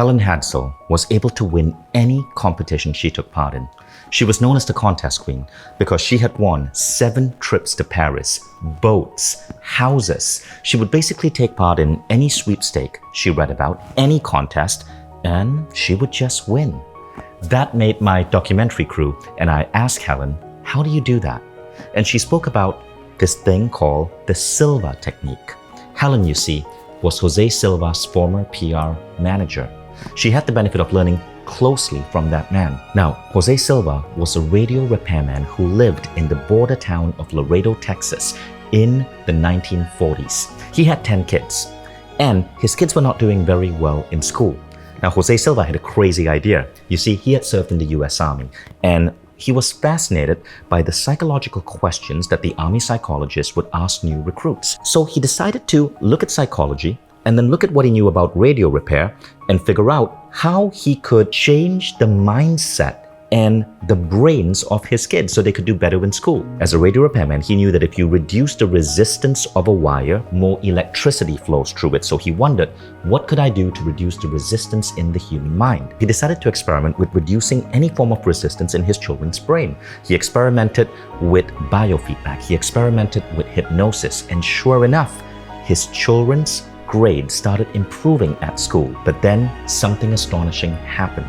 Helen Hadsell was able to win any competition she took part in. She was known as the contest queen because she had won 7 trips to Paris, boats, houses. She would basically take part in any sweepstake she read about, any contest, and she would just win. That made my documentary crew, and I asked Helen, how do you do that? And she spoke about this thing called the Silva technique. Helen, you see, was Jose Silva's former PR manager. She had the benefit of learning closely from that man. Now, Jose Silva was a radio repairman who lived in the border town of Laredo, Texas in the 1940s. He had 10 kids, and his kids were not doing very well in school. Now, Jose Silva had a crazy idea. You see, he had served in the US Army, and he was fascinated by the psychological questions that the Army psychologists would ask new recruits. So he decided to look at psychology and then look at what he knew about radio repair and figure out how he could change the mindset and the brains of his kids so they could do better in school. As a radio repairman, he knew that if you reduce the resistance of a wire, more electricity flows through it. So he wondered, what could I do to reduce the resistance in the human mind? He decided to experiment with reducing any form of resistance in his children's brain. He experimented with biofeedback. He experimented with hypnosis. And sure enough, his children's grades started improving at school. But then something astonishing happened.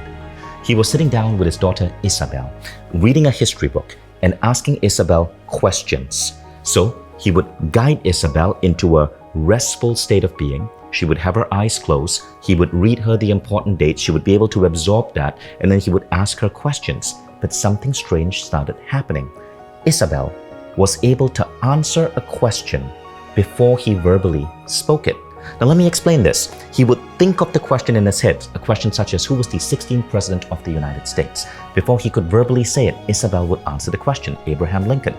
He was sitting down with his daughter Isabel, reading a history book and asking Isabel questions. So he would guide Isabel into a restful state of being. She would have her eyes closed. He would read her the important dates. She would be able to absorb that, and then he would ask her questions. But something strange started happening. Isabel was able to answer a question before he verbally spoke it. Now let me explain this. He would think of the question in his head, a question such as, who was the 16th president of the United States? Before he could verbally say it, Isabel would answer the question, Abraham Lincoln.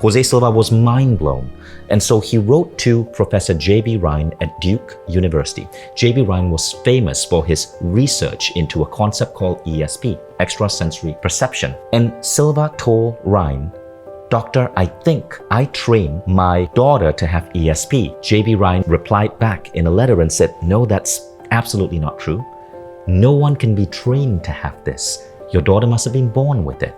Jose Silva was mind blown. And so he wrote to Professor J.B. Ryan at Duke University. J.B. Ryan was famous for his research into a concept called ESP, extrasensory perception. And Silva told Ryan, Doctor, I think I trained my daughter to have ESP. J.B. Ryan replied back in a letter and said, no, that's absolutely not true. No one can be trained to have this. Your daughter must have been born with it.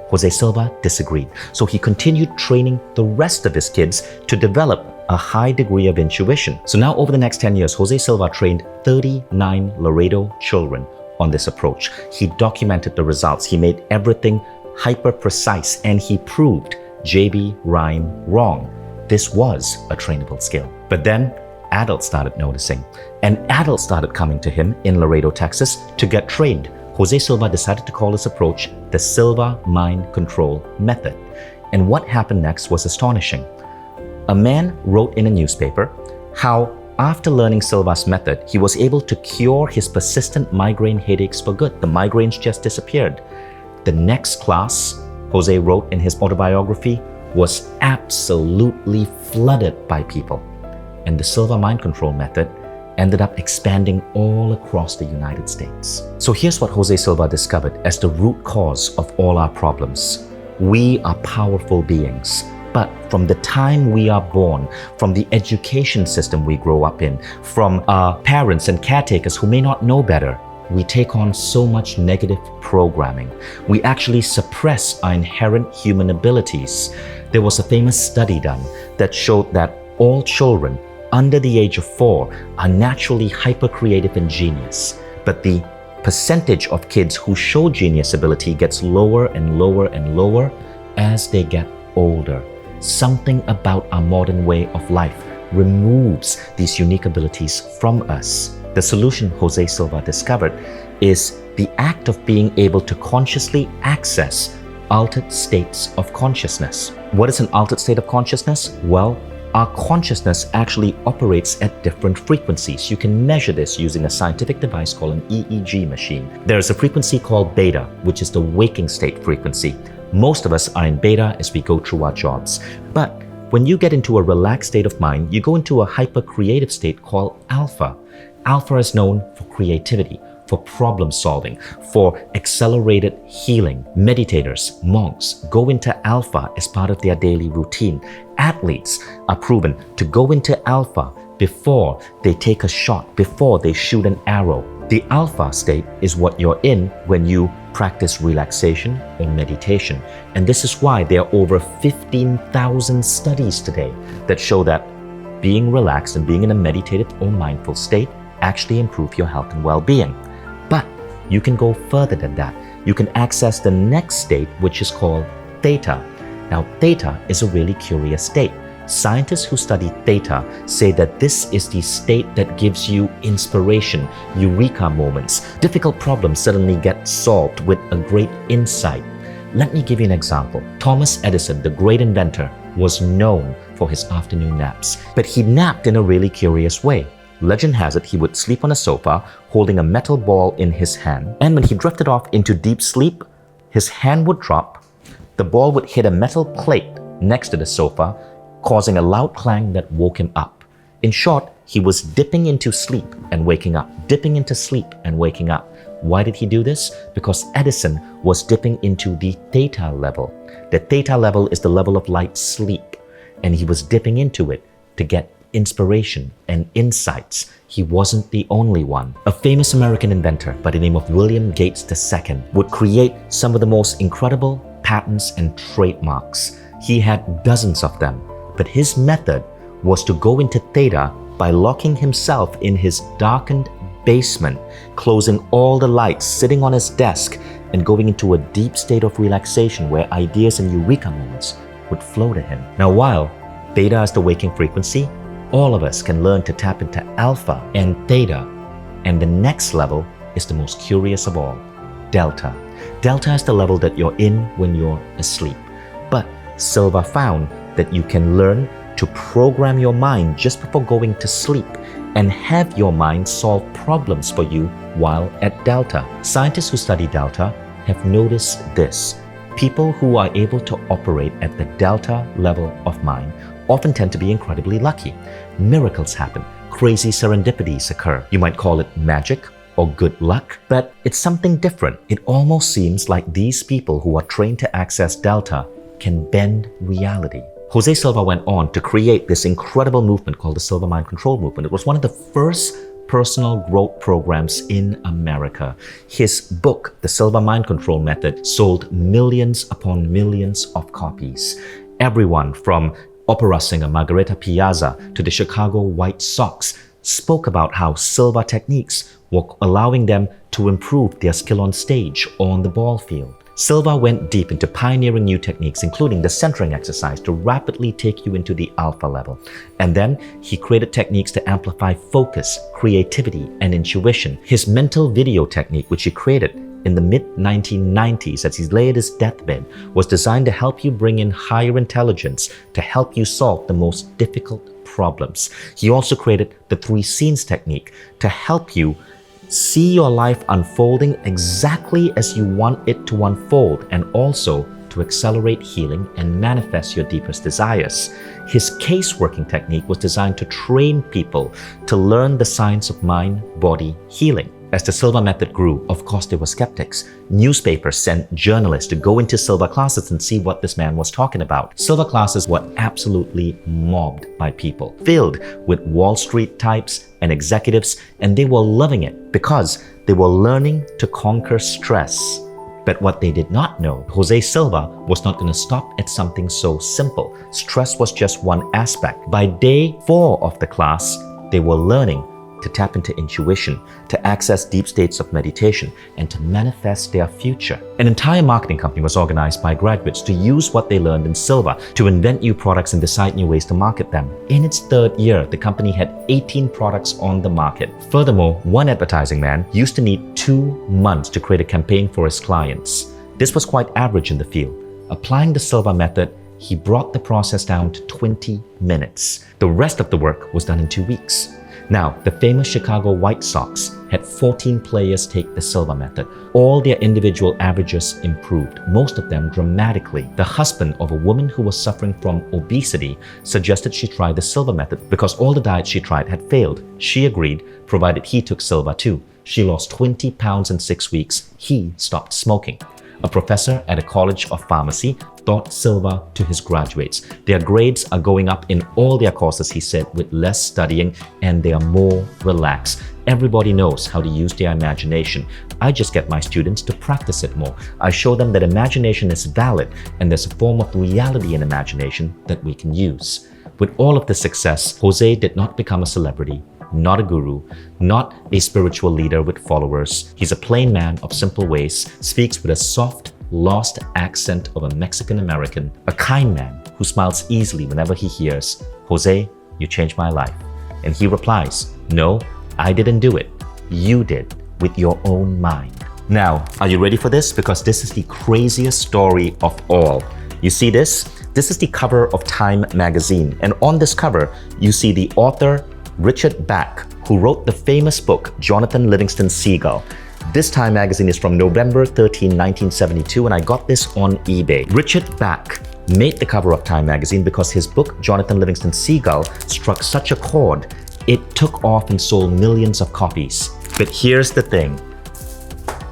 Jose Silva disagreed. So he continued training the rest of his kids to develop a high degree of intuition. So now over the next 10 years, Jose Silva trained 39 Laredo children on this approach. He documented the results. He made everything hyper precise, and he proved J.B. Ryan wrong. This was a trainable skill. But then adults started noticing, and adults started coming to him in Laredo, Texas to get trained. Jose Silva decided to call this approach the Silva Mind Control Method. And what happened next was astonishing. A man wrote in a newspaper how after learning Silva's method, he was able to cure his persistent migraine headaches for good. The migraines just disappeared. The next class, Jose wrote in his autobiography, was absolutely flooded by people. And the Silva Mind Control Method ended up expanding all across the United States. So here's what Jose Silva discovered as the root cause of all our problems. We are powerful beings, but from the time we are born, from the education system we grow up in, from our parents and caretakers who may not know better, we take on so much negative programming. We actually suppress our inherent human abilities. There was a famous study done that showed that all children under the age of 4 are naturally hyper-creative and genius. But the percentage of kids who show genius ability gets lower and lower and lower as they get older. Something about our modern way of life removes these unique abilities from us. The solution Jose Silva discovered is the act of being able to consciously access altered states of consciousness. What is an altered state of consciousness? Well, our consciousness actually operates at different frequencies. You can measure this using a scientific device called an EEG machine. There is a frequency called beta, which is the waking state frequency. Most of us are in beta as we go through our jobs. But when you get into a relaxed state of mind, you go into a hyper-creative state called alpha. Alpha is known for creativity, for problem solving, for accelerated healing. Meditators, monks go into alpha as part of their daily routine. Athletes are proven to go into alpha before they take a shot, before they shoot an arrow. The alpha state is what you're in when you practice relaxation or meditation. And this is why there are over 15,000 studies today that show that being relaxed and being in a meditative or mindful state actually improve your health and well-being. But you can go further than that. You can access the next state, which is called theta. Now, theta is a really curious state. Scientists who study theta say that this is the state that gives you inspiration, eureka moments. Difficult problems suddenly get solved with a great insight. Let me give you an example. Thomas Edison, the great inventor, was known for his afternoon naps, but he napped in a really curious way. Legend has it he would sleep on a sofa holding a metal ball in his hand, and when he drifted off into deep sleep, his hand would drop, the ball would hit a metal plate next to the sofa, causing a loud clang that woke him up. In short, he was dipping into sleep and waking up, dipping into sleep and waking up. Why did he do this? Because Edison was dipping into the theta level. The theta level is the level of light sleep, and he was dipping into it to get inspiration and insights. He wasn't the only one. A famous American inventor by the name of William Gates II would create some of the most incredible patents and trademarks. He had dozens of them, but his method was to go into theta by locking himself in his darkened basement, closing all the lights, sitting on his desk, and going into a deep state of relaxation where ideas and eureka moments would flow to him. Now, while theta is the waking frequency, all of us can learn to tap into alpha and theta. And the next level is the most curious of all, delta. Delta is the level that you're in when you're asleep. But Silva found that you can learn to program your mind just before going to sleep and have your mind solve problems for you while at delta. Scientists who study delta have noticed this. People who are able to operate at the delta level of mind often tend to be incredibly lucky. Miracles happen. Crazy serendipities occur. You might call it magic or good luck, but it's something different. It almost seems like these people who are trained to access delta can bend reality. Jose Silva went on to create this incredible movement called the Silva Mind Control Movement. It was one of the first personal growth programs in America. His book, The Silva Mind Control Method, sold millions upon millions of copies. Everyone from opera singer Margarita Piazza to the Chicago White Sox spoke about how Silva techniques were allowing them to improve their skill on stage or on the ball field. Silva went deep into pioneering new techniques, including the centering exercise to rapidly take you into the alpha level. And then he created techniques to amplify focus, creativity, and intuition. His mental video technique, which he created in the mid-1990s as he lay at his deathbed, was designed to help you bring in higher intelligence to help you solve the most difficult problems. He also created the 3 scenes technique to help you see your life unfolding exactly as you want it to unfold, and also to accelerate healing and manifest your deepest desires. His case working technique was designed to train people to learn the science of mind-body healing. As the Silva method grew, of course there were skeptics. Newspapers sent journalists to go into Silva classes and see what this man was talking about. Silva classes were absolutely mobbed by people, filled with Wall Street types and executives, and they were loving it because they were learning to conquer stress. But what they did not know, Jose Silva was not going to stop at something so simple. Stress was just one aspect. By day 4 of the class, they were learning to tap into intuition, to access deep states of meditation, and to manifest their future. An entire marketing company was organized by graduates to use what they learned in Silva to invent new products and decide new ways to market them. In its 3rd year, the company had 18 products on the market. Furthermore, one advertising man used to need 2 months to create a campaign for his clients. This was quite average in the field. Applying the Silva method, he brought the process down to 20 minutes. The rest of the work was done in 2 weeks. Now, the famous Chicago White Sox had 14 players take the Silva method. All their individual averages improved, most of them dramatically. The husband of a woman who was suffering from obesity suggested she try the Silva method because all the diets she tried had failed. She agreed, provided he took Silva too. She lost 20 pounds in 6 weeks. He stopped smoking. A professor at a college of pharmacy taught Silva to his graduates. Their grades are going up in all their courses, he said, with less studying, and they are more relaxed. Everybody knows how to use their imagination. I just get my students to practice it more. I show them that imagination is valid and there's a form of reality in imagination that we can use. With all of this success, Jose did not become a celebrity, not a guru, not a spiritual leader with followers. He's a plain man of simple ways, speaks with a soft, lost accent of a Mexican American, a kind man who smiles easily whenever he hears, "Jose, you changed my life." And he replies, "No, I didn't do it. You did, with your own mind." Now, are you ready for this? Because this is the craziest story of all. You see this? This is the cover of Time magazine. And on this cover, you see the author, Richard Bach, who wrote the famous book, Jonathan Livingston Seagull. This Time magazine is from November 13, 1972, and I got this on eBay. Richard Bach made the cover of Time magazine because his book, Jonathan Livingston Seagull, struck such a chord, it took off and sold millions of copies. But here's the thing.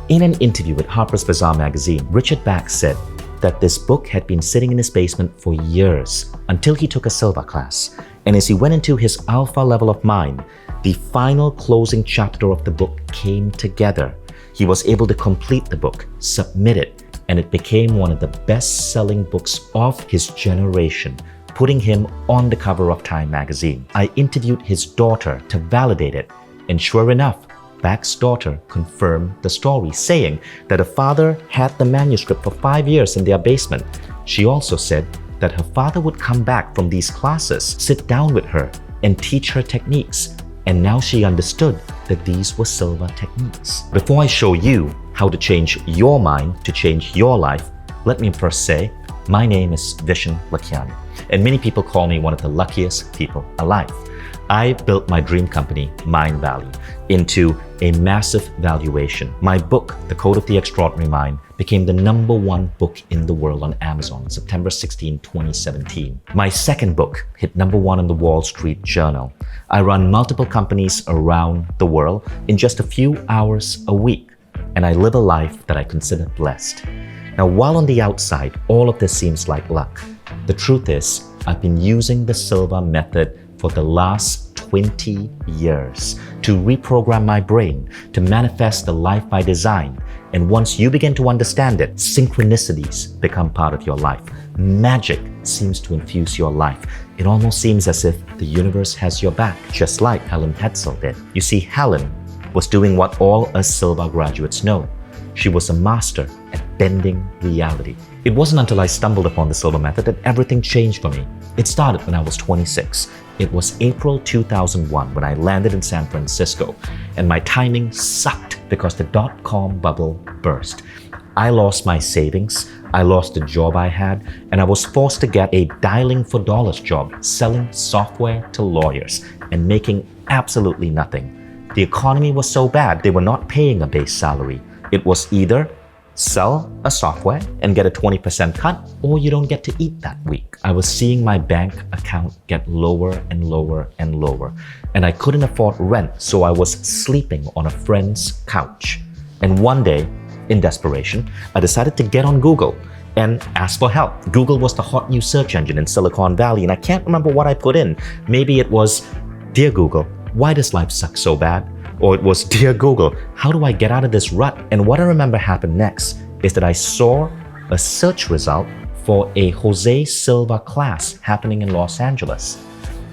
In an interview with Harper's Bazaar magazine, Richard Bach said that this book had been sitting in his basement for years until he took a Silva class. And as he went into his alpha level of mind, the final closing chapter of the book came together. He was able to complete the book, submit it, and it became one of the best-selling books of his generation, putting him on the cover of Time magazine. I interviewed his daughter to validate it, and sure enough, Bach's daughter confirmed the story, saying that her father had the manuscript for 5 years in their basement. She also said that her father would come back from these classes, sit down with her, and teach her techniques. And now she understood that these were Silva techniques. Before I show you how to change your mind to change your life, let me first say, my name is Vishen Lakhiani, and many people call me one of the luckiest people alive. I built my dream company, Mindvalley, into a massive valuation. My book, The Code of the Extraordinary Mind, became the #1 book in the world on Amazon on September 16, 2017. My second book hit #1 in the Wall Street Journal. I run multiple companies around the world in just a few hours a week, and I live a life that I consider blessed. Now, while on the outside, all of this seems like luck, the truth is, I've been using the Silva method for the last 20 years to reprogram my brain to manifest the life I designed. And once you begin to understand it, synchronicities become part of your life. Magic seems to infuse your life. It almost seems as if the universe has your back, just like Helen Hadsell did. You see, Helen was doing what all us Silva graduates know. She was a master at bending reality. It wasn't until I stumbled upon the Silva method that everything changed for me. It started when I was 26. It was April 2001 when I landed in San Francisco, and my timing sucked because the dot-com bubble burst. I lost my savings, I lost the job I had, and I was forced to get a dialing for dollars job selling software to lawyers and making absolutely nothing. The economy was so bad they were not paying a base salary. It was either sell a software and get a 20% cut, or you don't get to eat that week. I was seeing my bank account get lower and lower and lower, and I couldn't afford rent, so I was sleeping on a friend's couch. And one day, in desperation, I decided to get on Google and ask for help. Google was the hot new search engine in Silicon Valley, and I can't remember what I put in. Maybe it was, "Dear Google, why does life suck so bad?" Or it was, "Dear Google, how do I get out of this rut?" And what I remember happened next is that I saw a search result for a Jose Silva class happening in Los Angeles.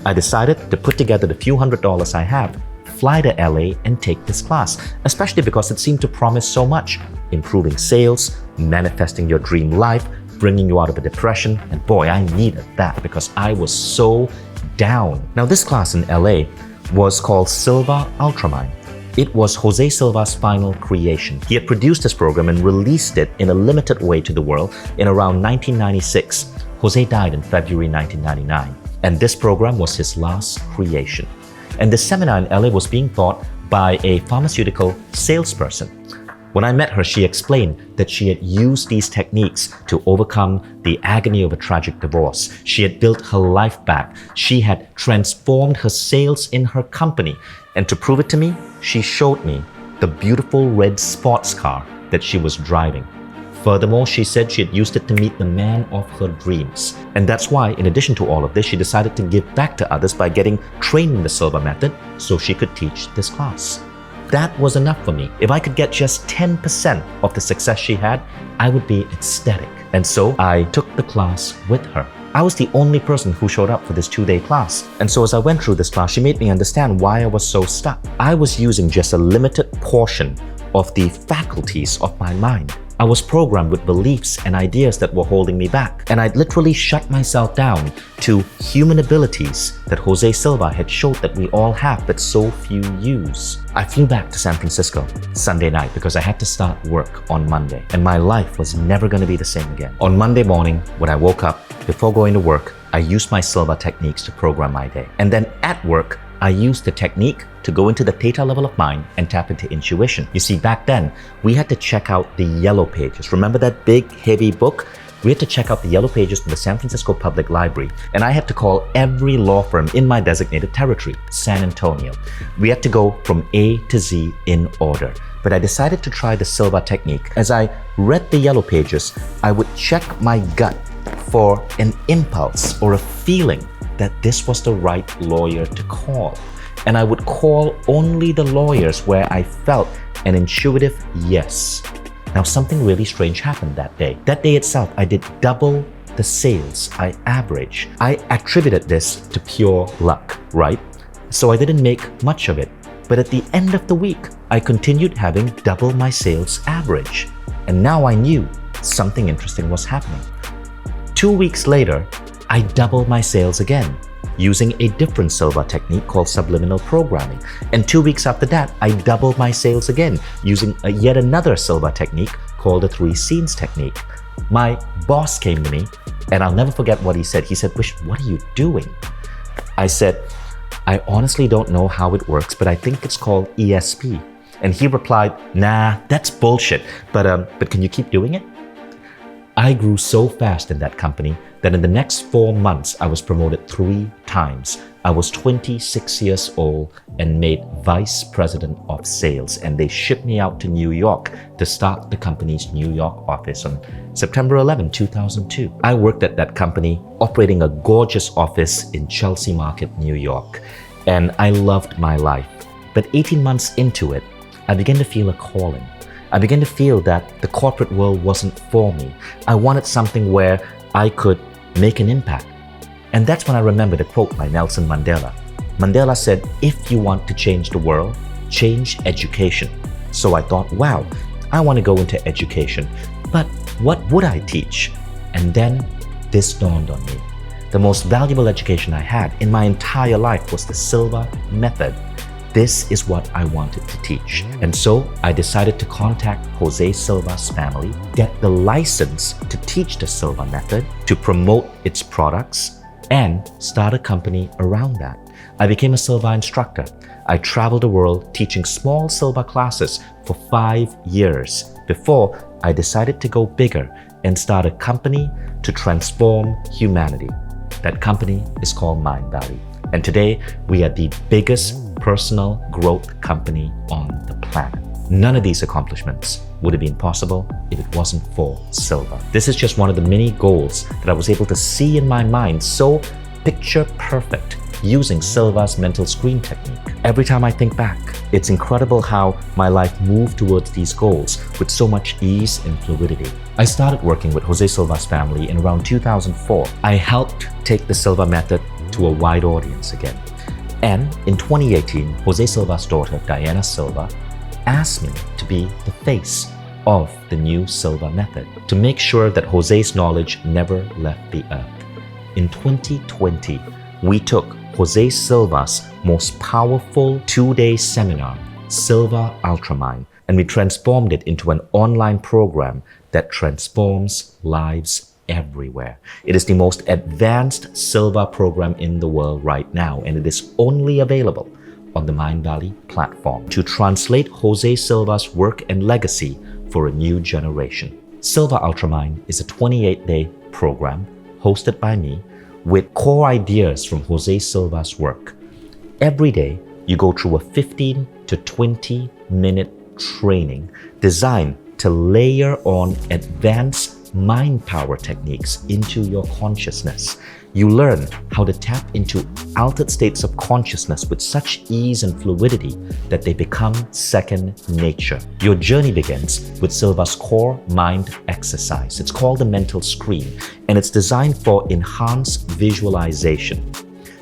I decided to put together the few $100s I have, fly to LA and take this class, especially because it seemed to promise so much. Improving sales, manifesting your dream life, bringing you out of a depression, and boy, I needed that because I was so down. Now, this class in LA was called Silva Ultramind. It was Jose Silva's final creation. He had produced this program and released it in a limited way to the world in around 1996. Jose died in February 1999, and this program was his last creation. And the seminar in LA was being taught by a pharmaceutical salesperson. When I met her, she explained that she had used these techniques to overcome the agony of a tragic divorce. She had built her life back. She had transformed her sales in her company. And to prove it to me, she showed me the beautiful red sports car that she was driving. Furthermore, she said she had used it to meet the man of her dreams. And that's why, in addition to all of this, she decided to give back to others by getting trained in the Silva method so she could teach this class. That was enough for me. If I could get just 10% of the success she had, I would be ecstatic. And so I took the class with her. I was the only person who showed up for this 2-day class. And so as I went through this class, she made me understand why I was so stuck. I was using just a limited portion of the faculties of my mind. I was programmed with beliefs and ideas that were holding me back. And I'd literally shut myself down to human abilities that Jose Silva had showed that we all have but so few use. I flew back to San Francisco Sunday night because I had to start work on Monday. And my life was never going to be the same again. On Monday morning, when I woke up, before going to work, I used my Silva techniques to program my day. And then at work, I used the technique to go into the theta level of mind and tap into intuition. You see, back then, we had to check out the yellow pages. Remember that big, heavy book? We had to check out the yellow pages from the San Francisco Public Library. And I had to call every law firm in my designated territory, San Antonio. We had to go from A to Z in order. But I decided to try the Silva technique. As I read the yellow pages, I would check my gut for an impulse or a feeling that this was the right lawyer to call. And I would call only the lawyers where I felt an intuitive yes. Now, something really strange happened that day. That day itself, I did double the sales I averaged. I attributed this to pure luck, right? So I didn't make much of it. But at the end of the week, I continued having double my sales average. And now I knew something interesting was happening. 2 weeks later, I doubled my sales again using a different Silva technique called subliminal programming. And 2 weeks after that, I doubled my sales again using yet another Silva technique called the 3 scenes technique. My boss came to me and I'll never forget what he said. He said, "Vishen, what are you doing?" I said, "I honestly don't know how it works, but I think it's called ESP." And he replied, "Nah, that's bullshit, but can you keep doing it?" I grew so fast in that company that in the next 4 months, I was promoted 3 times. I was 26 years old and made vice president of sales, and they shipped me out to New York to start the company's New York office on September 11, 2002. I worked at that company, operating a gorgeous office in Chelsea Market, New York, and I loved my life. But 18 months into it, I began to feel a calling. I began to feel that the corporate world wasn't for me. I wanted something where I could make an impact. And that's when I remembered a quote by Nelson Mandela. Mandela said, "If you want to change the world, change education." So I thought, wow, I want to go into education. But what would I teach? And then this dawned on me. The most valuable education I had in my entire life was the Silva method. This is what I wanted to teach. And so I decided to contact Jose Silva's family, get the license to teach the Silva method, to promote its products, and start a company around that. I became a Silva instructor. I traveled the world teaching small Silva classes for 5 years before I decided to go bigger and start a company to transform humanity. That company is called Mindvalley. And today, we are the biggest personal growth company on the planet. None of these accomplishments would have been possible if it wasn't for Silva. This is just one of the many goals that I was able to see in my mind so picture perfect using Silva's mental screen technique. Every time I think back, it's incredible how my life moved towards these goals with so much ease and fluidity. I started working with Jose Silva's family in around 2004. I helped take the Silva method to a wide audience again. And in 2018, Jose Silva's daughter, Diana Silva, asked me to be the face of the new Silva method, to make sure that Jose's knowledge never left the earth. In 2020, we took Jose Silva's most powerful 2-day seminar, Silva Ultramind, and we transformed it into an online program that transforms lives everywhere. It is the most advanced Silva program in the world right now, and it is only available on the Mindvalley platform to translate Jose Silva's work and legacy for a new generation. Silva Ultramind is a 28-day program hosted by me with core ideas from Jose Silva's work. Every day, you go through a 15 to 20-minute training designed to layer on advanced mind power techniques into your consciousness. You learn how to tap into altered states of consciousness with such ease and fluidity that they become second nature. Your journey begins with Silva's core mind exercise. It's called the mental screen, and it's designed for enhanced visualization.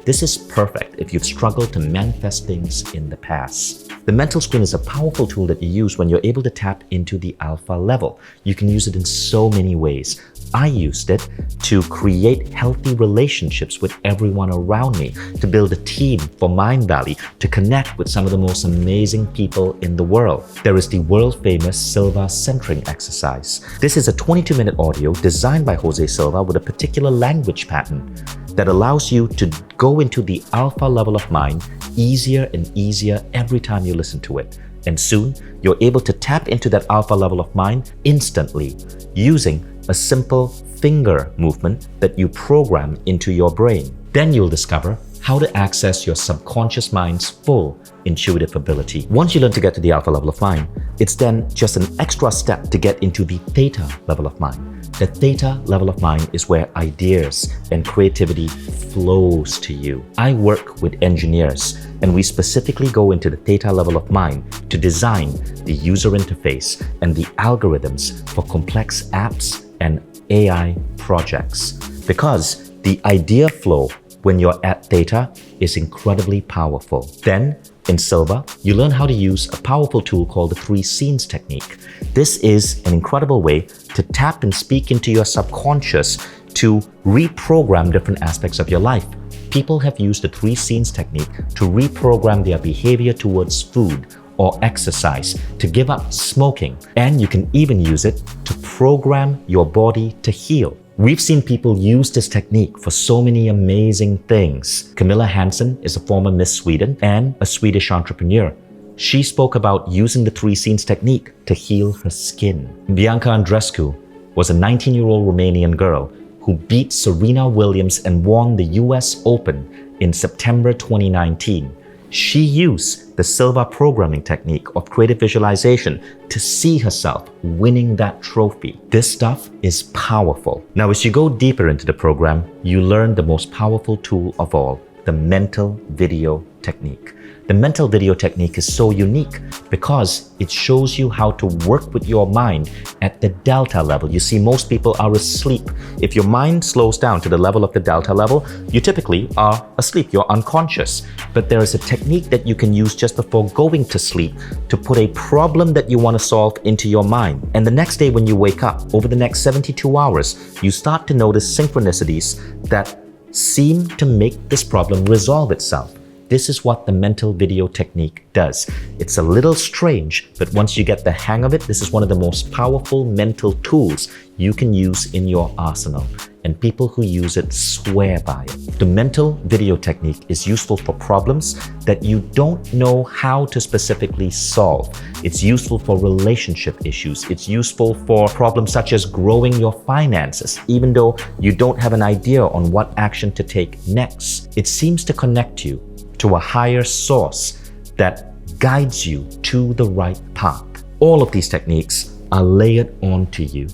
This is perfect if you've struggled to manifest things in the past. The mental screen is a powerful tool that you use when you're able to tap into the alpha level. You can use it in so many ways. I used it to create healthy relationships with everyone around me, to build a team for Mindvalley, to connect with some of the most amazing people in the world. There is the world-famous Silva centering exercise. This is a 22-minute audio designed by Jose Silva with a particular language pattern that allows you to go into the alpha level of mind easier and easier every time you listen to it. And soon, you're able to tap into that alpha level of mind instantly using a simple finger movement that you program into your brain. Then you'll discover how to access your subconscious mind's full intuitive ability. Once you learn to get to the alpha level of mind, it's then just an extra step to get into the theta level of mind. The theta level of mind is where ideas and creativity flows to you. I work with engineers, and we specifically go into the theta level of mind to design the user interface and the algorithms for complex apps and AI projects. Because the idea flow when you're at theta is incredibly powerful. Then, in Silva, you learn how to use a powerful tool called the 3 scenes technique. This is an incredible way to tap and speak into your subconscious to reprogram different aspects of your life. People have used the 3 scenes technique to reprogram their behavior towards food or exercise, to give up smoking, and you can even use it to program your body to heal. We've seen people use this technique for so many amazing things. Camilla Hansen is a former Miss Sweden and a Swedish entrepreneur. She spoke about using the 3 scenes technique to heal her skin. Bianca Andreescu was a 19-year-old Romanian girl who beat Serena Williams and won the US Open in September 2019. She used the Silva programming technique of creative visualization to see herself winning that trophy. This stuff is powerful. Now, as you go deeper into the program, you learn the most powerful tool of all, the mental video technique. The mental video technique is so unique because it shows you how to work with your mind at the delta level. You see, most people are asleep. If your mind slows down to the level of the delta level, you typically are asleep, you're unconscious. But there is a technique that you can use just before going to sleep to put a problem that you want to solve into your mind. And the next day when you wake up, over the next 72 hours, you start to notice synchronicities that seem to make this problem resolve itself. This is what the mental video technique does. It's a little strange, but once you get the hang of it, this is one of the most powerful mental tools you can use in your arsenal. And people who use it swear by it. The mental video technique is useful for problems that you don't know how to specifically solve. It's useful for relationship issues. It's useful for problems such as growing your finances, even though you don't have an idea on what action to take next. It seems to connect you to a higher source that guides you to the right path. All of these techniques are layered onto you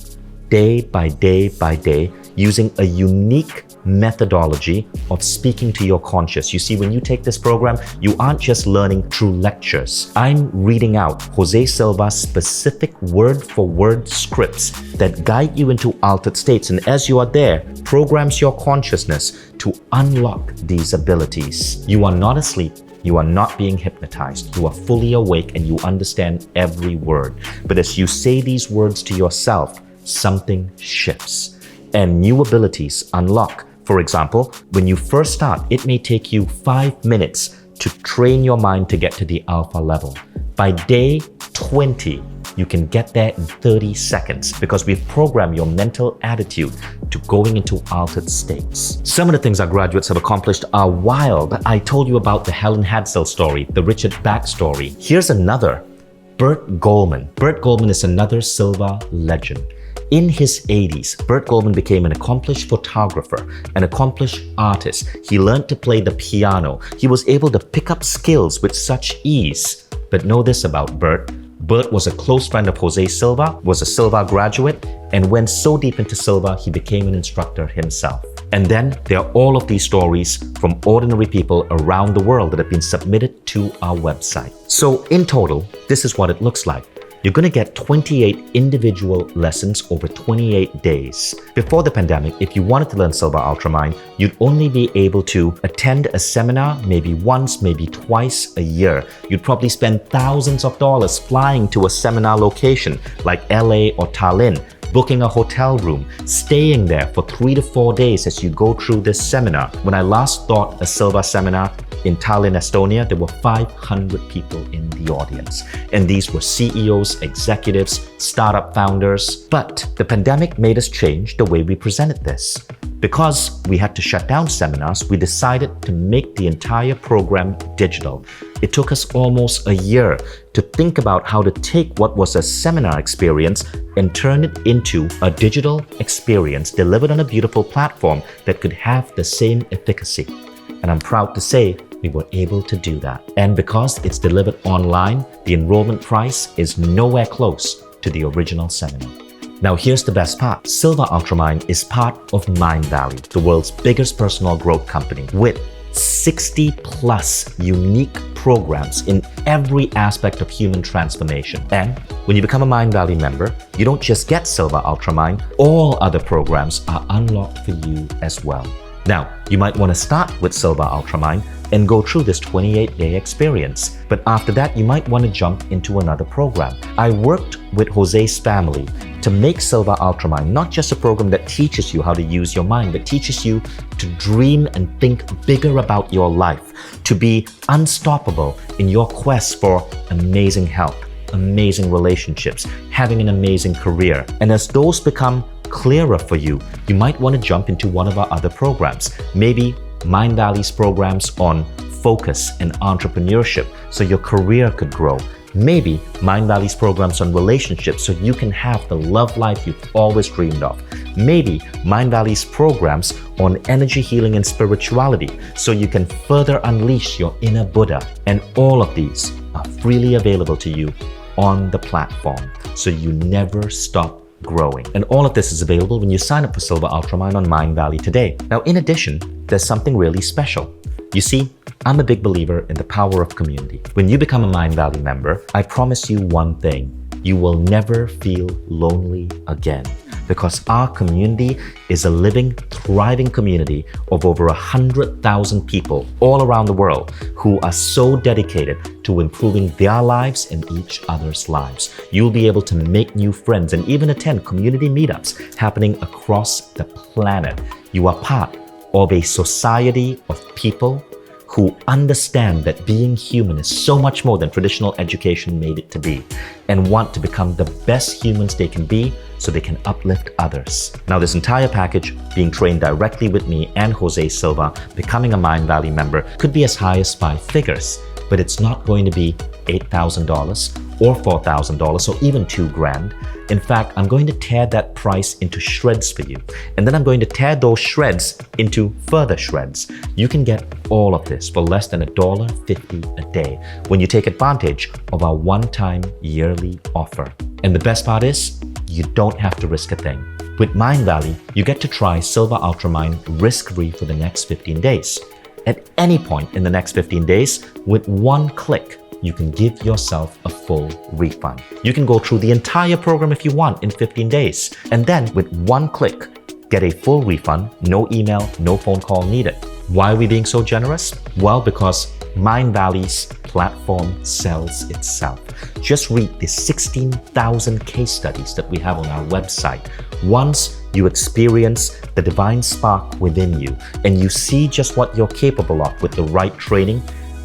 day by day by day using a unique methodology of speaking to your conscious. You see, when you take this program, you aren't just learning through lectures. I'm reading out Jose Silva's specific word-for-word scripts that guide you into altered states, and as you are there, programs your consciousness to unlock these abilities. You are not asleep. You are not being hypnotized. You are fully awake and you understand every word. But as you say these words to yourself, something shifts and new abilities unlock. For example, when you first start, it may take you 5 minutes to train your mind to get to the alpha level. By day 20, you can get there in 30 seconds because we've programmed your mental attitude to going into altered states. Some of the things our graduates have accomplished are wild. I told you about the Helen Hadsell story, the Richard Bach story. Here's another, Burt Goldman. Burt Goldman is another Silva legend. In his 80s, Burt Goldman became an accomplished photographer, an accomplished artist. He learned to play the piano. He was able to pick up skills with such ease. But know this about Burt. Bert was a close friend of Jose Silva, was a Silva graduate, and went so deep into Silva, he became an instructor himself. And then there are all of these stories from ordinary people around the world that have been submitted to our website. So in total, this is what it looks like. You're going to get 28 individual lessons over 28 days. Before the pandemic, if you wanted to learn Silva Ultramind, you'd only be able to attend a seminar maybe once, maybe twice a year. You'd probably spend thousands of dollars flying to a seminar location like LA or Tallinn, booking a hotel room, staying there for 3 to 4 days as you go through this seminar. When I last taught a Silva seminar in Tallinn, Estonia, there were 500 people in the audience. And these were CEOs, executives, startup founders. But the pandemic made us change the way we presented this. Because we had to shut down seminars, we decided to make the entire program digital. It took us almost a year to think about how to take what was a seminar experience and turn it into a digital experience delivered on a beautiful platform that could have the same efficacy. And I'm proud to say we were able to do that. And because it's delivered online, the enrollment price is nowhere close to the original seminar. Now here's the best part. Silva Ultramind is part of Mindvalley, the world's biggest personal growth company, with 60 plus unique programs in every aspect of human transformation. And when you become a Mindvalley member, you don't just get Silva Ultramind, all other programs are unlocked for you as well. Now, you might want to start with Silva Ultramind and go through this 28-day experience. But after that, you might want to jump into another program. I worked with Jose's family to make Silva Ultramind not just a program that teaches you how to use your mind, but teaches you to dream and think bigger about your life, to be unstoppable in your quest for amazing health, amazing relationships, having an amazing career. And as those become clearer for you, you might want to jump into one of our other programs. Maybe Mindvalley's programs on focus and entrepreneurship so your career could grow. Maybe Mindvalley's programs on relationships so you can have the love life you've always dreamed of. Maybe Mindvalley's programs on energy healing and spirituality so you can further unleash your inner Buddha. And all of these are freely available to you on the platform, so you never stop growing. And all of this is available when you sign up for Silva Ultramind on Mindvalley today. Now, in addition, there's something really special. You see, I'm a big believer in the power of community. When you become a Mindvalley member, I promise you one thing: you will never feel lonely again. Because our community is a living, thriving community of over 100,000 people all around the world who are so dedicated to improving their lives and each other's lives. You'll be able to make new friends and even attend community meetups happening across the planet. You are part of a society of people who understand that being human is so much more than traditional education made it to be, and want to become the best humans they can be so they can uplift others. Now, this entire package, being trained directly with me and Jose Silva, becoming a Mindvalley member, could be as high as 5 figures, but it's not going to be $8,000 or $4,000 or even $2,000. In fact, I'm going to tear that price into shreds for you. And then I'm going to tear those shreds into further shreds. You can get all of this for less than $1.50 a day when you take advantage of our one-time yearly offer. And the best part is, you don't have to risk a thing. With Mindvalley, you get to try Silva Ultramind risk-free for the next 15 days. At any point in the next 15 days, with one click, you can give yourself a full refund. You can go through the entire program if you want in 15 days. And then with one click, get a full refund, no email, no phone call needed. Why are we being so generous? Well, because Mindvalley's platform sells itself. Just read the 16,000 case studies that we have on our website. Once you experience the divine spark within you and you see just what you're capable of with the right training,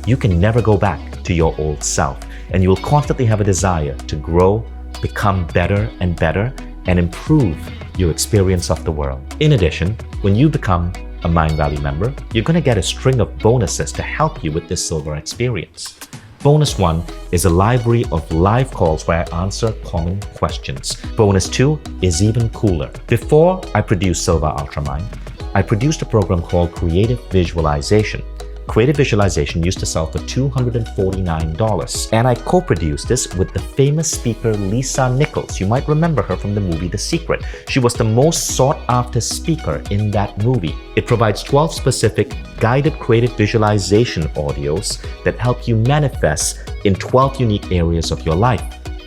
you can never go back to your old self, and you will constantly have a desire to grow, become better and better, and improve your experience of the world. In addition, when you become a Mindvalley member, you're going to get a string of bonuses to help you with this silver experience. Bonus 1 is a library of live calls where I answer common questions. Bonus 2 is even cooler. Before I produced Silva Ultramind, I produced a program called Creative Visualization. Creative Visualization used to sell for $249, and I co-produced this with the famous speaker Lisa Nichols. You might remember her from the movie The Secret. She was the most sought-after speaker in that movie. It provides 12 specific guided creative visualization audios that help you manifest in 12 unique areas of your life: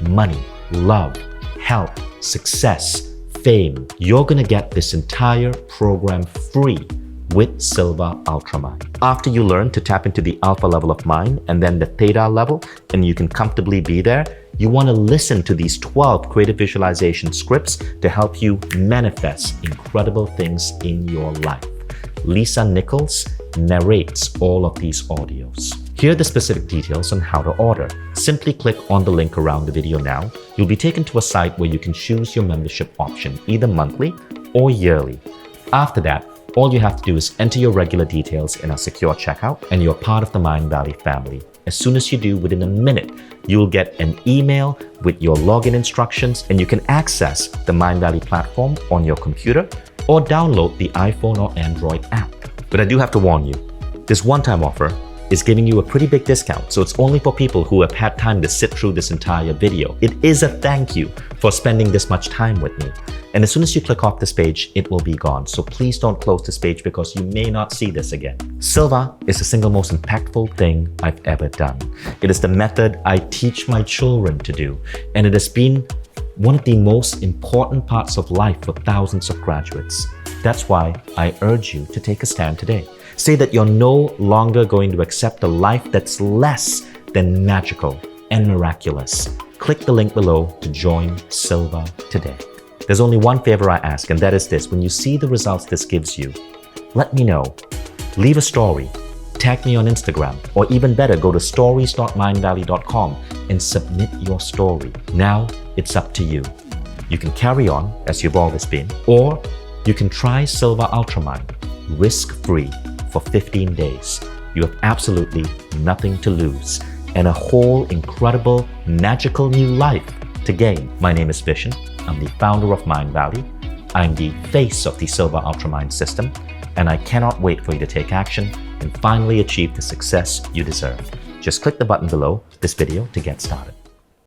money, love, health, success, fame. You're gonna get this entire program free with Silva Ultramind. After you learn to tap into the alpha level of mind and then the theta level, and you can comfortably be there, you want to listen to these 12 creative visualization scripts to help you manifest incredible things in your life. Lisa Nichols narrates all of these audios. Here are the specific details on how to order. Simply click on the link around the video now. You'll be taken to a site where you can choose your membership option, either monthly or yearly. After that, all you have to do is enter your regular details in a secure checkout, and you're part of the Mindvalley family. As soon as you do, within a minute, you'll get an email with your login instructions, and you can access the Mindvalley platform on your computer or download the iPhone or Android app. But I do have to warn you, this one-time offer is giving you a pretty big discount, so it's only for people who have had time to sit through this entire video. It is a thank you for spending this much time with me. And as soon as you click off this page, it will be gone. So please don't close this page because you may not see this again. Silva is the single most impactful thing I've ever done. It is the method I teach my children to do, and it has been one of the most important parts of life for thousands of graduates. That's why I urge you to take a stand today. Say that you're no longer going to accept a life that's less than magical and miraculous. Click the link below to join Silva today. There's only one favor I ask, and that is this: when you see the results this gives you, let me know. Leave a story, tag me on Instagram, or even better, go to stories.mindvalley.com and submit your story. Now it's up to you. You can carry on as you've always been, or you can try Silva Ultramind risk-free for 15 days. You have absolutely nothing to lose and a whole incredible, magical new life to gain. My name is Vishen. I'm the founder of Mindvalley. I'm the face of the Silva Ultramind system, and I cannot wait for you to take action and finally achieve the success you deserve. Just click the button below this video to get started.